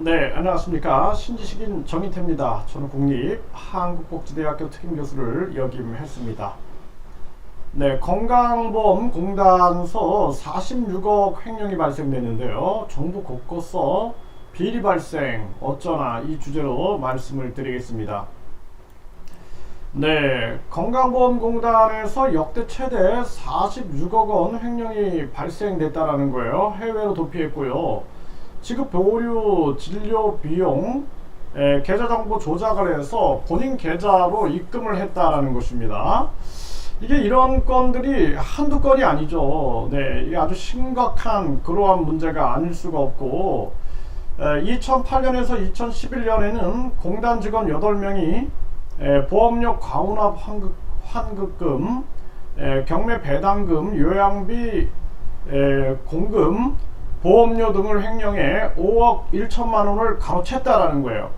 네, 안녕하십니까. 신지식인 정인태입니다. 저는 국립한국복지대학교 특임교수를 역임했습니다. 네, 건강보험공단서 46억 횡령이 발생됐는데요. 정부 곳곳서 비리 발생 어쩌나 이 주제로 말씀을 드리겠습니다. 네, 건강보험공단에서 역대 최대 46억 원 횡령이 발생됐다라는 거예요. 해외로 도피했고요. 지급 보류 진료 비용 계좌 정보 조작을 해서 본인 계좌로 입금을 했다라는 것입니다. 이게 이런 건들이 한두 건이 아니죠. 네, 이게 아주 심각한 그러한 문제가 아닐 수가 없고 2008년에서 2011년에는 공단 직원 8명이 보험료 과운합 환급금, 경매 배당금, 요양비 공금, 보험료 등을 횡령해 5억 1천만 원을 가로챘다라는 거예요.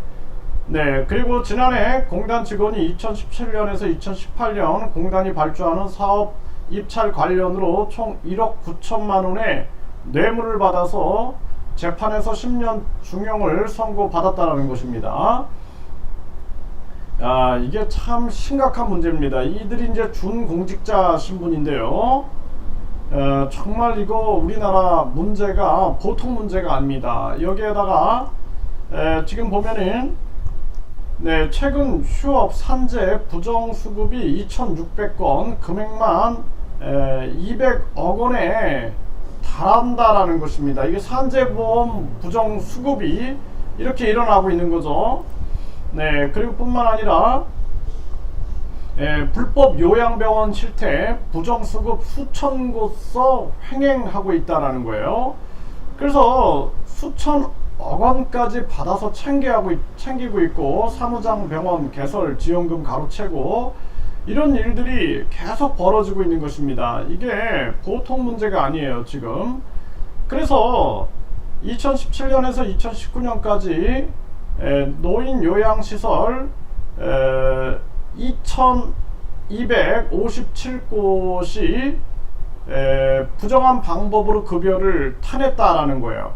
네, 그리고 지난해 공단 직원이 2017년에서 2018년 공단이 발주하는 사업 입찰 관련으로 총 1억 9천만 원의 뇌물을 받아서 재판에서 10년 중형을 선고받았다라는 것입니다. 이게 참 심각한 문제입니다. 이들이 이제 준공직자 신분인데요. 정말 이거 우리나라 문제가 보통 문제가 아닙니다. 여기에다가 지금 보면은 최근 휴업 산재 부정수급이 2600건 금액만 200억 원에 달한다라는 것입니다. 이게 산재보험 부정수급이 이렇게 일어나고 있는 거죠. 네, 그리고 뿐만 아니라 불법 요양병원 실태 부정수급 수천 곳서 횡행하고 있다라는 거예요. 그래서 수천억 원까지 받아서 챙기고 있고 사무장 병원 개설 지원금 가로채고 이런 일들이 계속 벌어지고 있는 것입니다. 이게 보통 문제가 아니에요 지금. 그래서 2017년에서 2019년까지 노인 요양시설 2257곳이 부정한 방법으로 급여를 타냈다라는 거예요.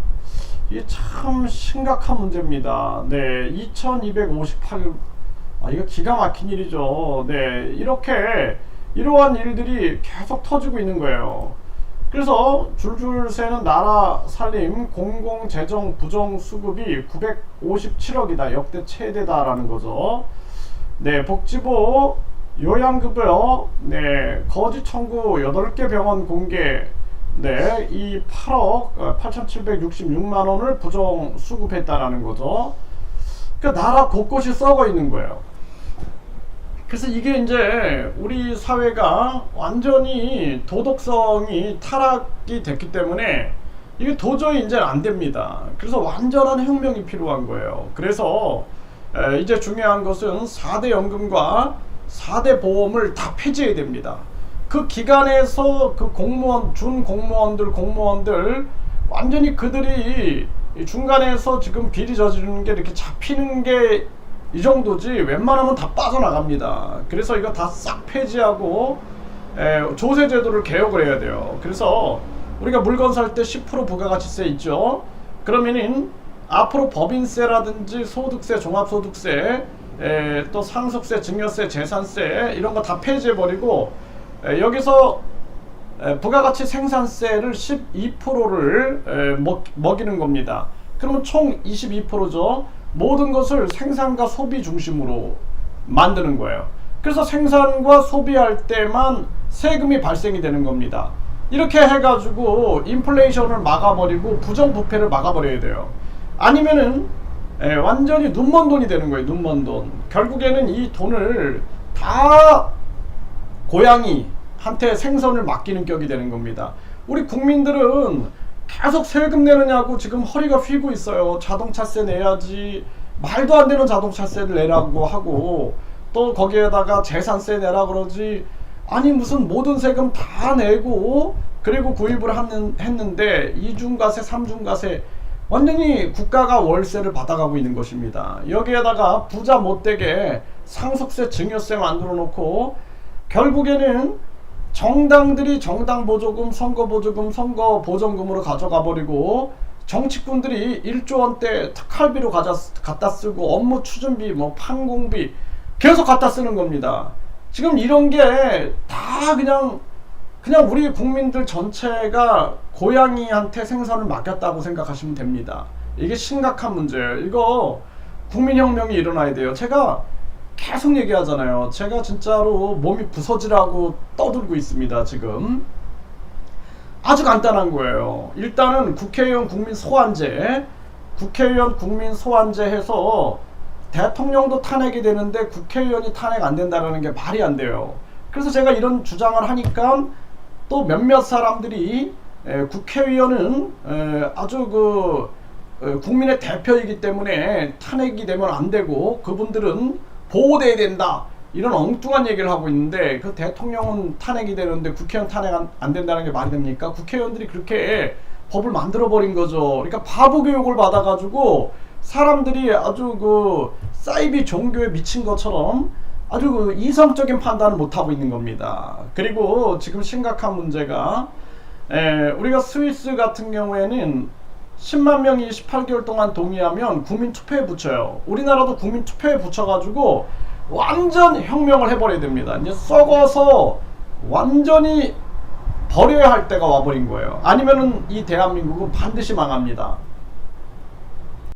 이게 참 심각한 문제입니다. 네, 2258, 이거 기가 막힌 일이죠. 네, 이러한 일들이 계속 터지고 있는 거예요. 그래서 줄줄 새는 나라 살림 공공재정 부정수급이 957억이다. 역대 최대다라는 거죠. 네, 복지부 요양급여 거짓 청구 8개 병원 공개 이 8억 8766만 원을 부정 수급했다라는 거죠. 그러니까 나라 곳곳이 썩어 있는 거예요. 그래서 이게 이제 우리 사회가 완전히 도덕성이 타락이 됐기 때문에 이게 도저히 이제 안 됩니다. 그래서 완전한 혁명이 필요한 거예요. 그래서 이제 중요한 것은 4대 연금과 4대 보험을 다 폐지해야 됩니다. 그 기간에서 그 공무원, 공무원들 완전히 그들이 중간에서 지금 비리 저지르는 게 이렇게 잡히는 게 이 정도지 웬만하면 다 빠져나갑니다. 그래서 이거 다 싹 폐지하고 조세제도를 개혁을 해야 돼요. 그래서 우리가 물건 살 때 10% 부가가치세 있죠. 그러면은 앞으로 법인세라든지 소득세, 종합소득세, 또 상속세, 증여세, 재산세 이런 거 다 폐지해버리고 여기서 부가가치 생산세를 12%를 먹이는 겁니다. 그러면 총 22%죠. 모든 것을 생산과 소비 중심으로 만드는 거예요. 그래서 생산과 소비할 때만 세금이 발생이 되는 겁니다. 이렇게 해가지고 인플레이션을 막아버리고 부정부패를 막아버려야 돼요. 아니면은 완전히 눈먼 돈이 되는 거예요. 눈먼 돈. 결국에는 이 돈을 다 고양이한테 생선을 맡기는 격이 되는 겁니다. 우리 국민들은 계속 세금 내느냐고 지금 허리가 휘고 있어요. 자동차세 내야지, 말도 안 되는 자동차세를 내라고 하고 또 거기에다가 재산세 내라 그러지. 아니 무슨 모든 세금 다 내고 그리고 구입을 했는데 이중과세, 삼중과세 완전히 국가가 월세를 받아가고 있는 것입니다. 여기에다가 부자 못되게 상속세, 증여세 만들어 놓고 결국에는 정당들이 정당 보조금, 선거 보조금, 선거 보전금으로 가져가 버리고 정치꾼들이 1조 원대 특활비로 갖다 쓰고 업무 추진비, 뭐 판공비 계속 갖다 쓰는 겁니다. 지금 이런 게 다 그냥 우리 국민들 전체가 고양이한테 생선을 맡겼다고 생각하시면 됩니다. 이게 심각한 문제예요. 이거 국민혁명이 일어나야 돼요. 제가 계속 얘기하잖아요. 제가 진짜로 몸이 부서지라고 떠들고 있습니다. 지금 아주 간단한 거예요. 일단은 국회의원 국민 소환제, 국회의원 국민 소환제 해서 대통령도 탄핵이 되는데 국회의원이 탄핵 안 된다는 게 말이 안 돼요. 그래서 제가 이런 주장을 하니까 또 몇몇 사람들이 국회의원은 아주 국민의 대표이기 때문에 탄핵이 되면 안 되고 그분들은 보호돼야 된다, 이런 엉뚱한 얘기를 하고 있는데, 그 대통령은 탄핵이 되는데 국회의원 탄핵 안 된다는 게 말이 됩니까? 국회의원들이 그렇게 법을 만들어 버린 거죠. 그러니까 바보 교육을 받아가지고 사람들이 아주 사이비 종교에 미친 것처럼 아주 이성적인 판단을 못하고 있는 겁니다. 그리고 지금 심각한 문제가 우리가 스위스 같은 경우에는 10만 명이 18개월 동안 동의하면 국민 투표에 붙여요. 우리나라도 국민 투표에 붙여가지고 완전 혁명을 해버려야 됩니다. 이제 썩어서 완전히 버려야 할 때가 와버린 거예요. 아니면은 이 대한민국은 반드시 망합니다.